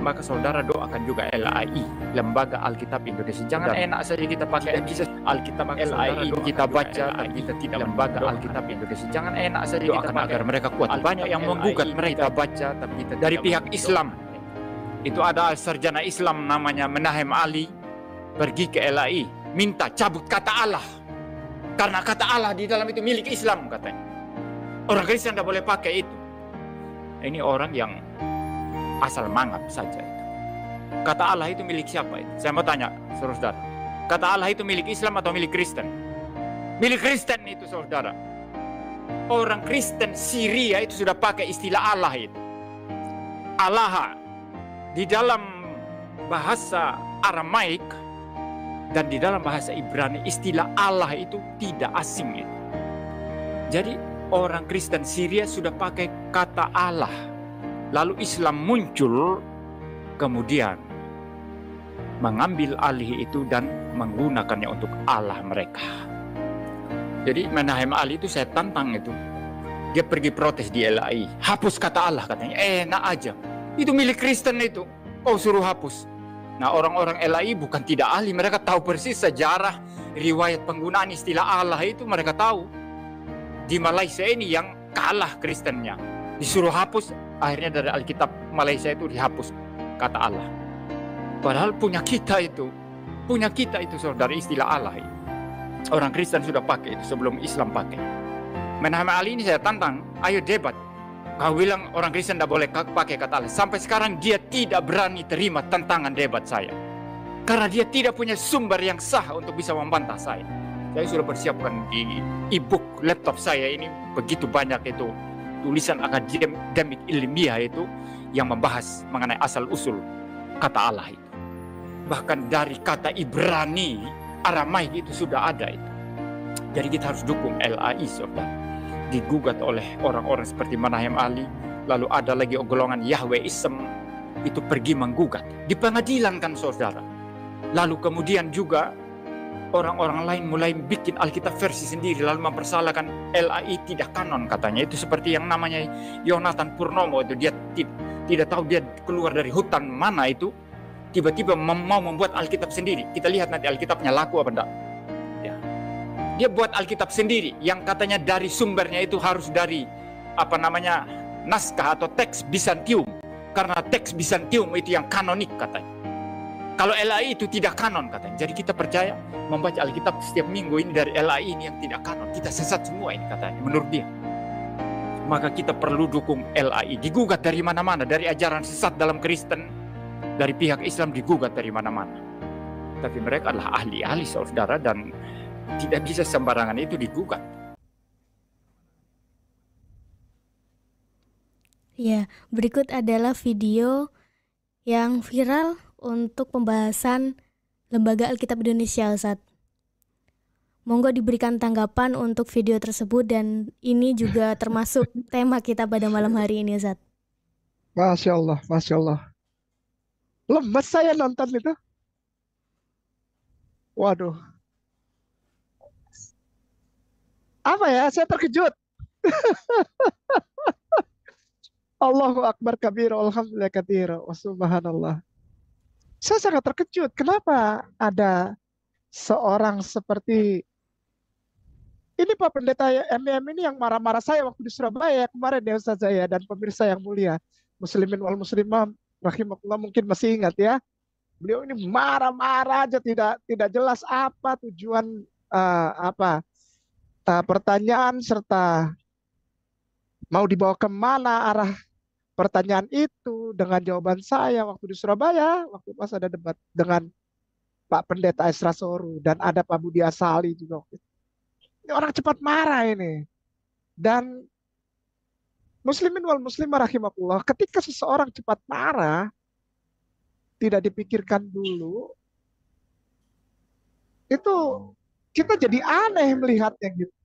maka saudara doakan juga LAI, Lembaga Alkitab Indonesia. Jangan enak saja kita pakai Alkitab LAI kita baca, tapi kita tidak Lembaga Alkitab Indonesia. Jangan enak saja kita pakai agar mereka kuat. Banyak yang menggugat mereka baca, tapi kita dari pihak Islam. Itu ada sarjana Islam namanya Menahem Ali pergi ke LAI minta cabut kata Allah karena kata Allah di dalam itu milik Islam katanya. Orang Kristen tidak boleh pakai itu. Ini orang yang asal mangap saja itu. Kata Allah itu milik siapa itu? Saya mau tanya saudara, kata Allah itu milik Islam atau milik Kristen? Milik Kristen itu saudara. Orang Kristen Syria itu sudah pakai istilah Allah itu. Allah di dalam bahasa Aramaik dan di dalam bahasa Ibrani istilah Allah itu tidak asing itu. Jadi orang Kristen Syria sudah pakai kata Allah. Lalu Islam muncul kemudian mengambil alih itu dan menggunakannya untuk Allah mereka. Jadi Menahem Ali itu saya tantang itu. Dia pergi protes di LAI. Hapus kata Allah katanya. Enak aja. Itu milik Kristen itu. Kau suruh hapus. Nah orang-orang LAI bukan tidak ahli. Mereka tahu persis sejarah riwayat penggunaan istilah Allah itu mereka tahu. Di Malaysia ini yang kalah Kristennya. Disuruh hapus. Akhirnya dari Alkitab Malaysia itu dihapus kata Allah. Padahal punya kita itu saudara istilah Allah itu. Orang Kristen sudah pakai itu sebelum Islam pakai. Menahem Ali ini saya tantang. Ayo debat. Kau bilang orang Kristen tidak boleh pakai kata Allah. Sampai sekarang dia tidak berani terima tantangan debat saya. Karena dia tidak punya sumber yang sah untuk bisa membantah saya. Saya sudah persiapkan di e-book laptop saya ini begitu banyak itu tulisan akademik ilmiah itu yang membahas mengenai asal-usul kata Allah itu. Bahkan dari kata Ibrani, Aramaik itu sudah ada itu. Jadi kita harus dukung LAI saudara. Digugat oleh orang-orang seperti Menahem Ali, lalu ada lagi golongan Yahweism itu pergi menggugat di pengadilan kan saudara. Lalu kemudian juga orang-orang lain mulai bikin Alkitab versi sendiri lalu mempersalahkan LAI tidak kanon katanya. Itu seperti yang namanya Yonatan Purnomo itu dia tidak tahu dia keluar dari hutan mana itu tiba-tiba mau membuat Alkitab sendiri. Kita lihat nanti Alkitabnya laku apa enggak. Dia buat Alkitab sendiri yang katanya dari sumbernya itu harus dari naskah atau teks Bizantium. Karena teks Bizantium itu yang kanonik katanya. Kalau LAI itu tidak kanon katanya. Jadi kita percaya membaca Alkitab setiap minggu ini dari LAI ini yang tidak kanon. Kita sesat semua ini katanya menurut dia. Maka kita perlu dukung LAI. Digugat dari mana-mana. Dari ajaran sesat dalam Kristen. Dari pihak Islam digugat dari mana-mana. Tapi mereka adalah ahli-ahli saudara dan tidak bisa sembarangan itu digugat. Ya, berikut adalah video yang viral untuk pembahasan Lembaga Alkitab Indonesia, Ustaz. Monggo diberikan tanggapan untuk video tersebut dan ini juga termasuk tema kita pada malam hari ini, Ustaz. Masya Allah, Masya Allah. Lemes saya nonton itu. Waduh. Apa ya, saya terkejut. Allahu Akbar kabir, alhamdulillah katsir, wa subhanallah. Saya sangat terkejut. Kenapa ada seorang seperti ini Pak Pendeta MM ini yang marah-marah saya waktu di Surabaya kemarin ya Ustaz saya dan pemirsa yang mulia. Muslimin wal muslimah rahimakumullah mungkin masih ingat ya. Beliau ini marah-marah aja tidak jelas apa tujuan pertanyaan serta mau dibawa kemana arah pertanyaan itu dengan jawaban saya waktu di Surabaya waktu pas ada debat dengan Pak Pendeta Esra Soru dan ada Pak Budi Asali juga. Ini orang cepat marah ini. Dan muslimin wal muslimah rahimakumullah, ketika seseorang cepat marah tidak dipikirkan dulu itu kita jadi aneh melihatnya gitu.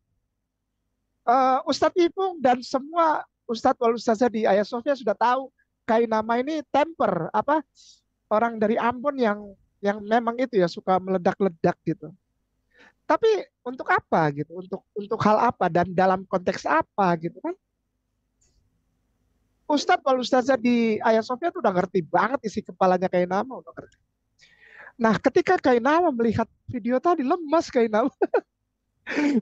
Ustadz Ipung dan semua Ustadz wal Ustazah di Ayah Sofia sudah tahu kain nama ini temper orang dari Ambon yang memang itu ya suka meledak-ledak gitu. Tapi untuk apa gitu? Untuk hal apa dan dalam konteks apa gitu kan? Ustadz kalau ustazah di Ayah Sofia tuh udah ngerti banget isi kepalanya kayak nama udah ngerti. Nah, ketika Kainama melihat video tadi, lemas Kainama.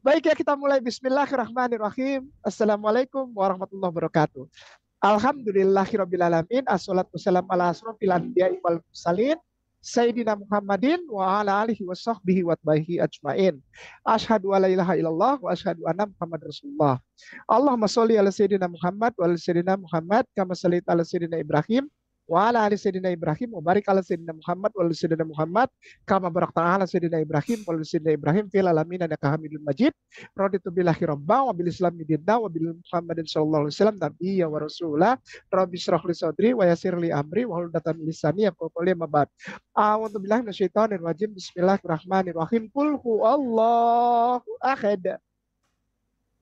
Baik ya, kita mulai. Bismillahirrahmanirrahim. Assalamualaikum warahmatullahi wabarakatuh. Alhamdulillahirrabbilalamin. Assalatu wassalamu ala asrofil anbiya'i wal mursalin. Sayyidina Muhammadin wa ala alihi wa sahbihi wa tabihi ajmain. Ashhadu an la ilaha illallah wa ashhadu anna Muhammad Rasulullah. Allahumma sholli ala Sayyidina Muhammad wa ala Sayyidina Muhammad kama shallaita ala Sayyidina Ibrahim wa ala ali Sayyidina Ibrahim wa barik ala Sayyidina Muhammad wa ala Sayyidina Muhammad kama barakta ala Sayyidina Ibrahim wa ala Sayyidina Ibrahim fil alamin innaka Hamidul Majid. Raditu billahi rabba wa bil islami dinna wa bil Muhammadin sallallahu alaihi wasallam nabiyya wa rasulah. Rabbi shrah li sadri wa yassir li amri wa hlul 'uqdatam min lisani yafqahu qawli. Amma ba'd. A'udzu billahi minasyaitonir rajim. Bismillahirrahmanirrahim. Qul huwallahu ahad.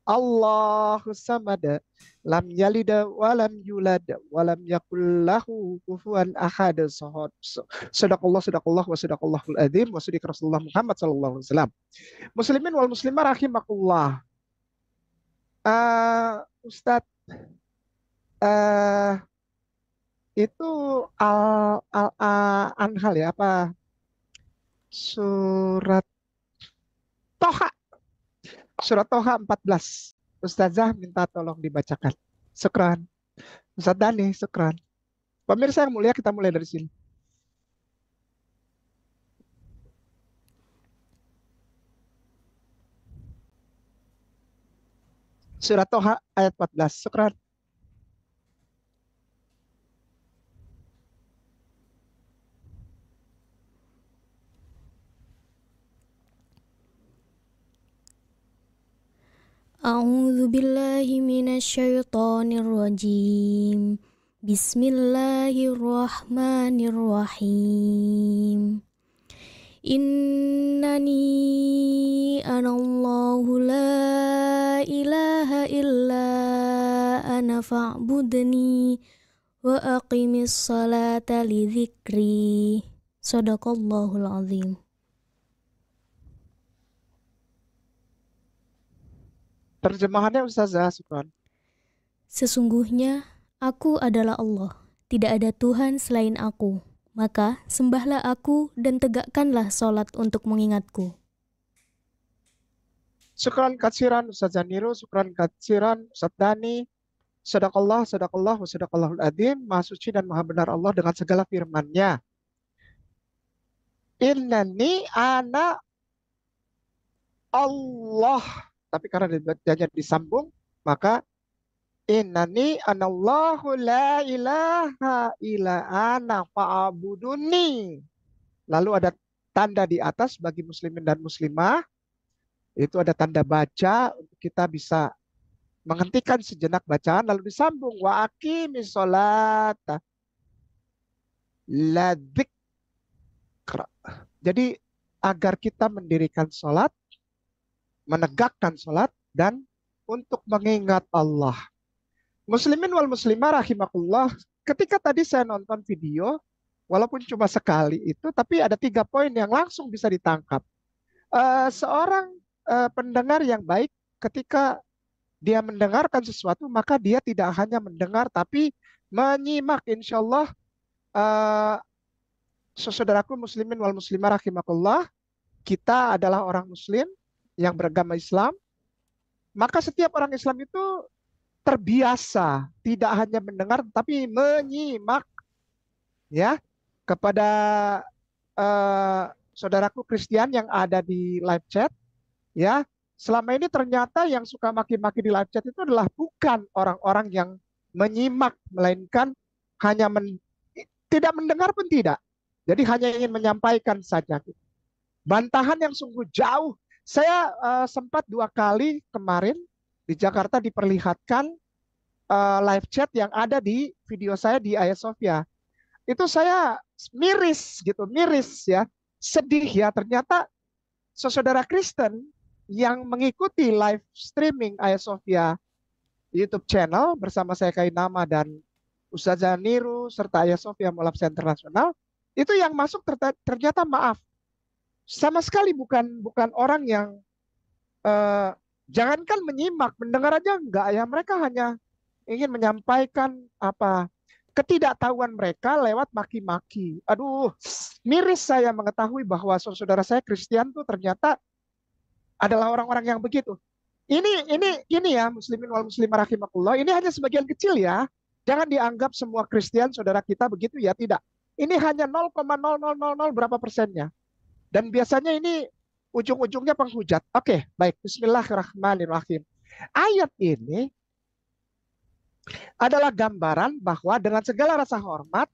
Allahus samad. Lam yalid wa lam yulad wa lam yakul lahu kufuwan ahad. Sadaqallah wa sadaqallahul adzim wa sadaqa Rasulullah Muhammad sallallahu alaihi wasallam. Muslimin wal muslimah rahimakumullah. Ustadz, itu Anhal ya, apa surat Toha, surat Toha 14. Ustazah minta tolong dibacakan. Syukran. Ustaz Dani, syukran. Pemirsa yang mulia, kita mulai dari sini. Surat Toha ayat 14. Syukran. A'udzu billahi minasyaitonir rajim. Bismillahirrahmanirrahim. Innani anallahu la ilaha illa ana fa'budni wa aqimis salata li dzikri. Shadaqallahul azim. Terjemahannya Ustazah, syukran. Sesungguhnya aku adalah Allah, tidak ada Tuhan selain aku. Maka sembahlah aku dan tegakkanlah sholat untuk mengingatku. Syukran katsiran Ustazah Niro, syukran katsiran Ustaz Dani. Sadaqallah wa sadaqallahul adzim. Maha suci dan maha benar Allah dengan segala firman-Nya. Innani ana Allah. Tapi karena bacanya disambung, maka innani anallahu la ilaha illa ana fa'buduni. Lalu ada tanda di atas bagi muslimin dan muslimah. Itu ada tanda baca untuk kita bisa menghentikan sejenak bacaan lalu disambung wa aqimis sholata la dzikra. Jadi agar kita mendirikan sholat, menegakkan sholat, dan untuk mengingat Allah. Muslimin wal muslimah rahimakumullah, ketika tadi saya nonton video, walaupun cuma sekali itu, tapi ada 3 poin yang langsung bisa ditangkap. Seorang pendengar yang baik, ketika dia mendengarkan sesuatu, maka dia tidak hanya mendengar, tapi menyimak. Insya Allah, saudaraku muslimin wal muslimah rahimakumullah, kita adalah orang muslim yang beragama Islam, maka setiap orang Islam itu terbiasa tidak hanya mendengar tapi menyimak, ya. Kepada saudaraku Kristen yang ada di live chat, ya, selama ini ternyata yang suka maki-maki di live chat itu adalah bukan orang-orang yang menyimak, melainkan hanya tidak mendengar pun tidak, jadi hanya ingin menyampaikan saja. Bantahan yang sungguh jauh. Saya sempat 2 kali kemarin di Jakarta diperlihatkan live chat yang ada di video saya di Ayah Sofia. Itu saya miris gitu, miris ya, sedih ya. Ternyata saudara Kristen yang mengikuti live streaming Ayah Sofia YouTube channel bersama saya Kainama dan Ustazah Niru serta Ayah Sofia Molapsa Internasional, itu yang masuk ternyata maaf, sama sekali bukan orang yang jangankan menyimak, mendengar aja enggak ya. Mereka hanya ingin menyampaikan apa ketidaktahuan mereka lewat maki-maki. Aduh, miris saya mengetahui bahwa saudara saya Kristen tuh ternyata adalah orang-orang yang begitu. Ini ya muslimin wal muslimah rahimakumullah. Ini hanya sebagian kecil ya. Jangan dianggap semua Kristen saudara kita begitu ya, tidak. Ini hanya 0,0000 berapa persennya. Dan biasanya ini ujung-ujungnya penghujat. Oke, baik. Bismillahirrahmanirrahim. Ayat ini adalah gambaran bahwa dengan segala rasa hormat,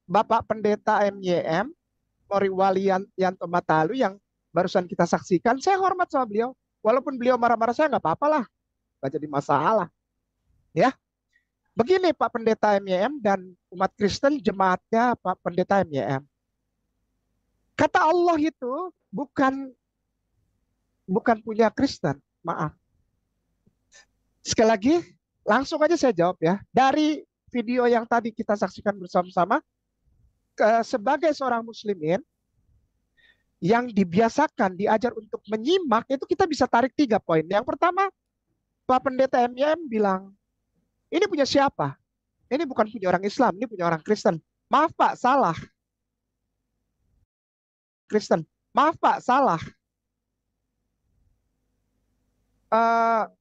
Bapak Pendeta MYM, Moriwali Yanto Matalu yang barusan kita saksikan, saya hormat sama beliau. Walaupun beliau marah-marah, saya nggak apa-apa lah. Nggak jadi masalah. Ya, begini Pak Pendeta MYM dan umat Kristen jemaatnya Pak Pendeta MYM. Kata Allah itu bukan punya Kristen, maaf. Sekali lagi, langsung aja saya jawab ya. Dari video yang tadi kita saksikan bersama-sama, sebagai seorang muslimin yang dibiasakan, diajar untuk menyimak, itu kita bisa tarik 3 poin. Yang pertama, Pak Pendeta MYM bilang, ini punya siapa? Ini bukan punya orang Islam, ini punya orang Kristen. Maaf Pak, salah. Kristen. Maaf Pak, salah.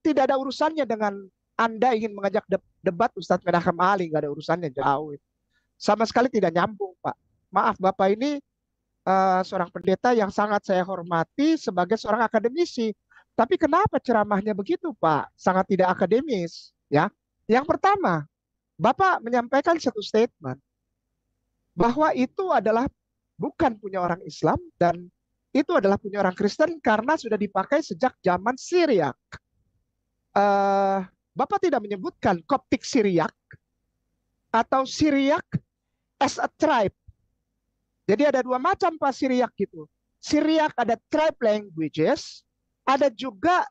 Tidak ada urusannya dengan Anda ingin mengajak debat Ustadz Menachem Ali, nggak ada urusannya, jauh. Sama sekali tidak nyambung Pak. Maaf Bapak ini seorang pendeta yang sangat saya hormati sebagai seorang akademisi. Tapi kenapa ceramahnya begitu Pak? Sangat tidak akademis. Ya. Yang pertama, Bapak menyampaikan satu statement bahwa itu adalah bukan punya orang Islam dan itu adalah punya orang Kristen karena sudah dipakai sejak zaman Syriak. Bapak tidak menyebutkan Koptik Syriak atau Syriak as a tribe. Jadi ada 2 macam Pak Syriak gitu. Syriak ada tribe languages, ada juga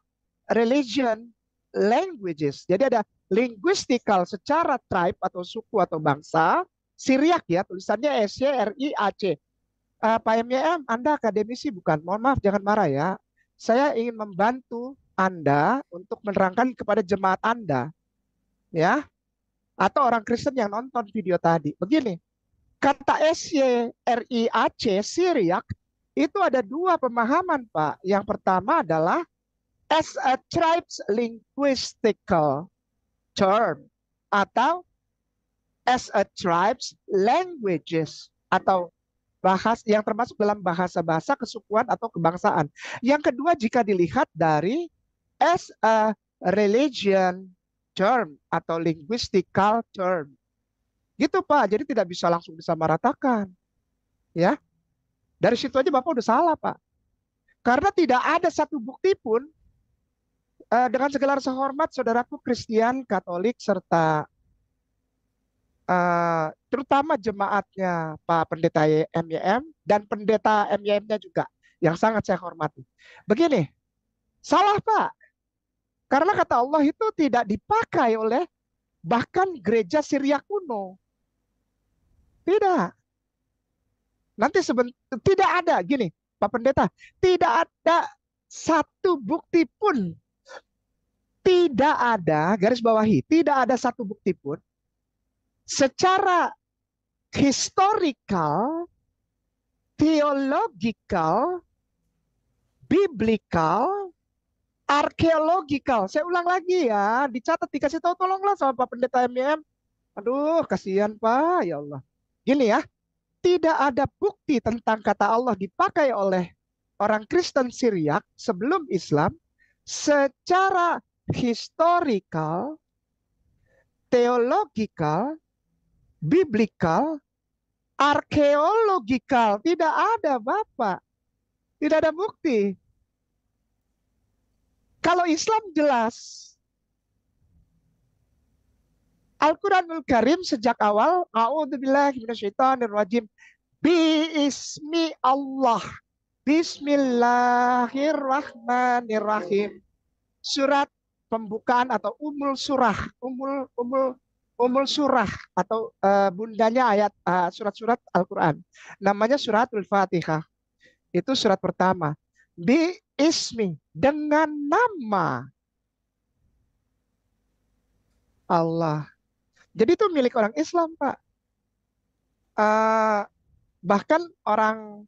religion languages. Jadi ada linguistical secara tribe atau suku atau bangsa, Syriak ya, tulisannya SYRIAC. Pak MYM, Anda akademisi bukan? Mohon maaf, jangan marah ya. Saya ingin membantu Anda untuk menerangkan kepada jemaat Anda, ya, atau orang Kristen yang nonton video tadi. Begini, kata SYRIAC, Syriak, itu ada 2 pemahaman, Pak. Yang pertama adalah as a tribe's linguistical term, atau as a tribe's languages, atau bahas yang termasuk dalam bahasa-bahasa kesukuan atau kebangsaan. Yang kedua, jika dilihat dari as a religion term atau linguistical term. Gitu Pak, jadi tidak bisa langsung disamaratakan. Ya. Dari situ aja Bapak udah salah Pak. Karena tidak ada satu bukti pun dengan segala rasa hormat saudaraku Kristen, Katolik, serta terutama jemaatnya Pak Pendeta MYM dan Pendeta MYM-nya juga yang sangat saya hormati. Begini, salah Pak. Karena kata Allah itu tidak dipakai oleh bahkan gereja Syria kuno. Tidak. Nanti tidak ada, gini Pak Pendeta, tidak ada satu bukti pun. Tidak ada, garis bawahi, tidak ada satu bukti pun secara historical, theological, biblical, archaeological. Saya ulang lagi ya, dicatat, dikasih tahu, tolonglah sama Pak Pendeta MYM. Aduh, kasihan Pak, ya Allah. Gini ya, tidak ada bukti tentang kata Allah dipakai oleh orang Kristen Syriak sebelum Islam secara historical, theological, biblical, archaeological. Tidak ada Bapak. Tidak ada bukti. Kalau Islam jelas. Al-Quranul Karim sejak awal, a'udzubillahi minasyaitonirrajim, biismi Allah, bismillahirrahmanirrahim. Surat pembukaan atau umul surah, umul surah atau bundanya ayat surat-surat Al-Quran. Namanya suratul Fatihah. Itu surat pertama. Bi ismi, dengan nama. Allah. Jadi itu milik orang Islam, Pak. Eh, bahkan orang,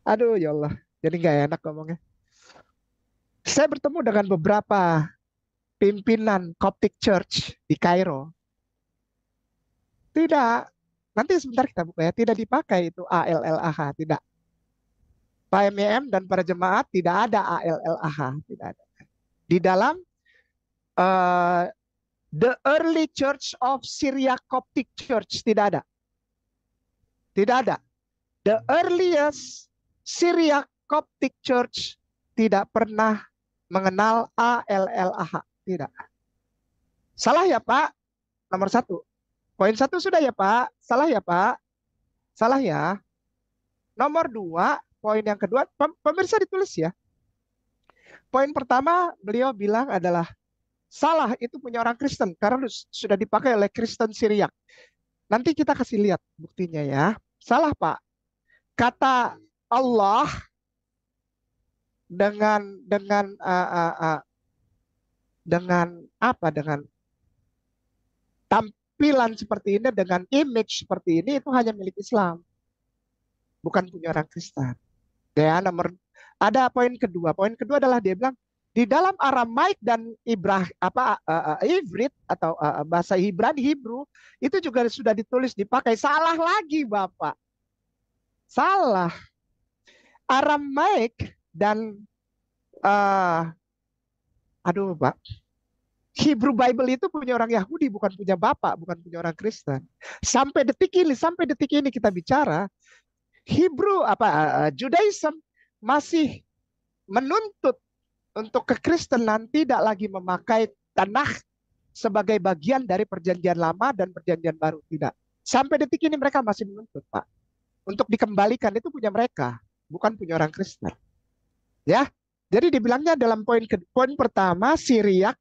aduh ya Allah, jadi nggak enak ngomongnya. Saya bertemu dengan beberapa pimpinan Coptic Church di Kairo. Tidak, nanti sebentar kita buka ya, tidak dipakai itu ALLAH, tidak. Pak MEM dan para jemaat tidak ada ALLAH, tidak ada. Di dalam eh, The Early Church of Syria Coptic Church tidak ada. Tidak ada. The earliest Syria Coptic Church tidak pernah mengenal ALLAH. Tidak. Salah ya Pak? Nomor 1. Poin 1 sudah ya Pak? Salah ya Pak? Salah ya. Nomor 2, poin yang kedua, pemirsa ditulis ya. Poin pertama beliau bilang adalah salah itu punya orang Kristen karena sudah dipakai oleh Kristen Syriak. Nanti kita kasih lihat buktinya ya. Salah Pak. Kata Allah dengan apa? Dengan tampilan seperti ini, dengan image seperti ini, itu hanya milik Islam, bukan punya orang Kristen. Ya, ada poin kedua. Poin kedua adalah dia bilang di dalam Aramaik dan Ivrit atau bahasa Ibrani Hebrew itu juga sudah ditulis dipakai. Salah lagi Bapak. Salah. Aramaik dan Pak. Hebrew Bible itu punya orang Yahudi, bukan punya Bapak, bukan punya orang Kristen. Sampai detik ini kita bicara, Judaism masih menuntut untuk kekristenan tidak lagi memakai Tanakh sebagai bagian dari perjanjian lama dan perjanjian baru. Tidak. Sampai detik ini mereka masih menuntut, Pak. Untuk dikembalikan itu punya mereka, bukan punya orang Kristen. Ya. Jadi dibilangnya dalam poin pertama Syriak,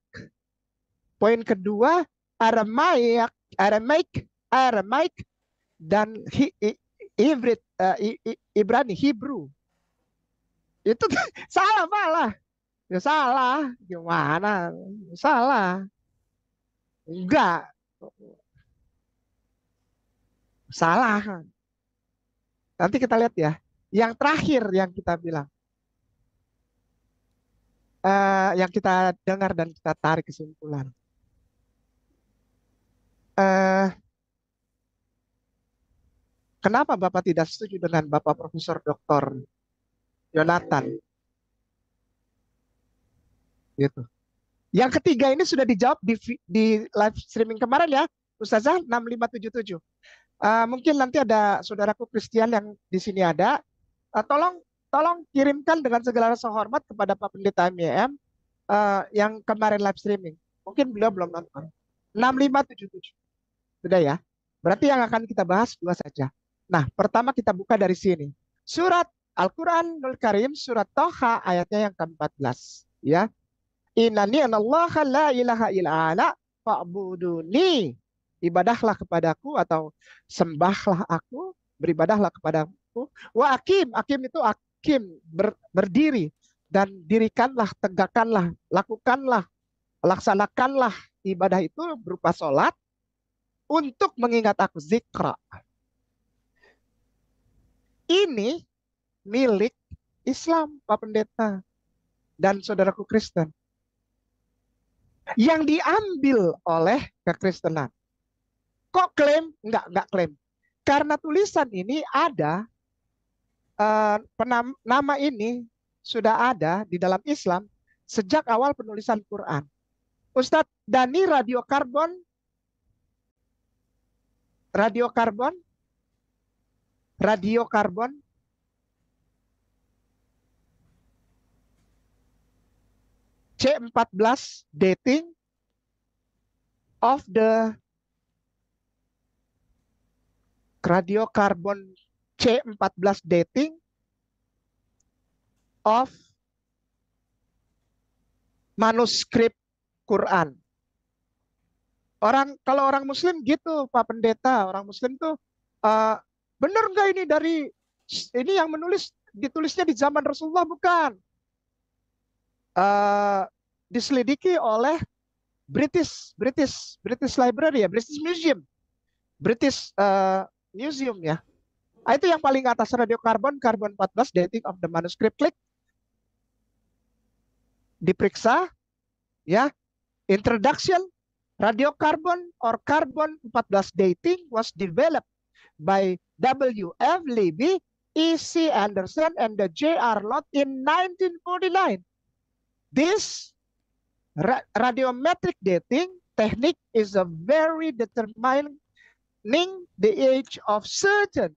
poin kedua Aramaik dan Ivrit, Ibrani Hebrew. Itu salah malah. Ya salah, gimana? Salah. Enggak. Salah. Nanti kita lihat ya. Yang terakhir yang kita bilang. Yang kita dengar dan kita tarik kesimpulan. Kenapa Bapak tidak setuju dengan Bapak Profesor Dr. Yonatan? Gitu. Yang ketiga ini sudah dijawab di live streaming kemarin ya, Ustazah 6577. Mungkin nanti ada saudaraku Christian yang di sini ada. Tolong kirimkan dengan segala rasa hormat kepada Pak Pendeta MEM yang kemarin live streaming. Mungkin beliau belum nonton. 6577. Sudah ya. Berarti yang akan kita bahas 2 saja. Nah, pertama kita buka dari sini. Surat Al-Quranul Karim, surat Toha ayatnya yang ke-14. Ya. Innani anallaha la ilaha illa ana fa'buduni. Ibadahlah kepadaku atau sembahlah aku, beribadahlah kepadaku. Wa akim itu berdiri dan dirikanlah, tegakkanlah, lakukanlah, laksanakanlah ibadah itu berupa sholat untuk mengingat aku, zikra. Ini milik Islam, Pak Pendeta dan saudaraku Kristen, yang diambil oleh kekristenan. Kok klaim? Enggak klaim. Karena tulisan ini ada, nama ini sudah ada di dalam Islam sejak awal penulisan Quran. Ustadz Dani radiokarbon C14 dating of the radiokarbon C14 dating of manuskrip Quran. Kalau orang Muslim gitu, Pak Pendeta, orang Muslim tuh benar nggak ini yang ditulisnya di zaman Rasulullah bukan? Diselidiki oleh British Library ya, British Museum, Museum ya. Itu yang paling atas, radiokarbon, karbon 14, dating of the manuscript. Klik, diperiksa ya. Introduction, radiocarbon or carbon 14 dating was developed by W.F. Libby, E.C. Anderson, and the J.R. Lott in 1949. This radiometric dating technique is a very determining the age of certain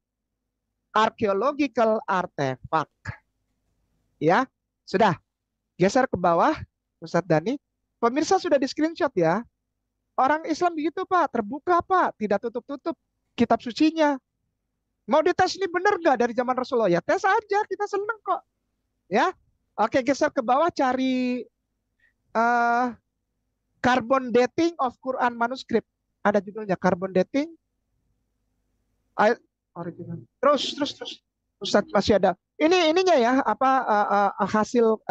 archaeological artifact. Ya, sudah. Geser ke bawah, Ustadz Dhani. Pemirsa sudah di screenshot ya. Orang Islam begitu Pak, terbuka Pak, tidak tutup-tutup kitab sucinya. Mau dites ini benar nggak dari zaman Rasulullah? Ya tes aja, kita seneng kok. Ya, oke, geser ke bawah, cari carbon dating of Quran manuscript. Ada judulnya carbon dating. Original. Terus. Ustadz masih ada. Ininya ya, hasil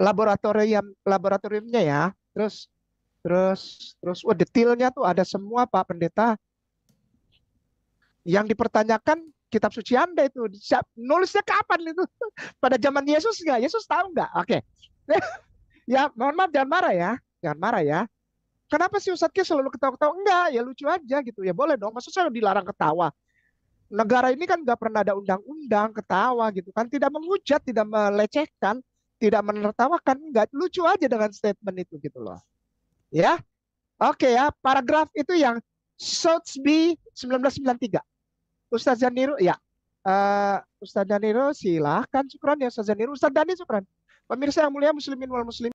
laboratoriumnya ya. Terus, detailnya tuh ada semua Pak Pendeta. Yang dipertanyakan kitab suci Anda itu, nulisnya kapan itu? Pada zaman Yesus nggak? Yesus tahu nggak? Oke. Ya, mohon maaf, jangan marah ya. Kenapa sih Ustadz selalu ketawa-ketawa? Enggak, ya lucu aja gitu. Ya boleh dong, maksud saya dilarang ketawa. Negara ini kan nggak pernah ada undang-undang ketawa gitu kan. Tidak menghujat, tidak melecehkan, tidak menertawakan. Enggak, lucu aja dengan statement itu gitu loh. Ya, oke ya, paragraf itu yang Sotheby 1993. Ustadz Zaniro, ya. Ustadz Zaniro silahkan, syukran ya Ustadz Zaniro. Ustadz Dhani, syukran. Pemirsa yang mulia, muslimin wal muslim.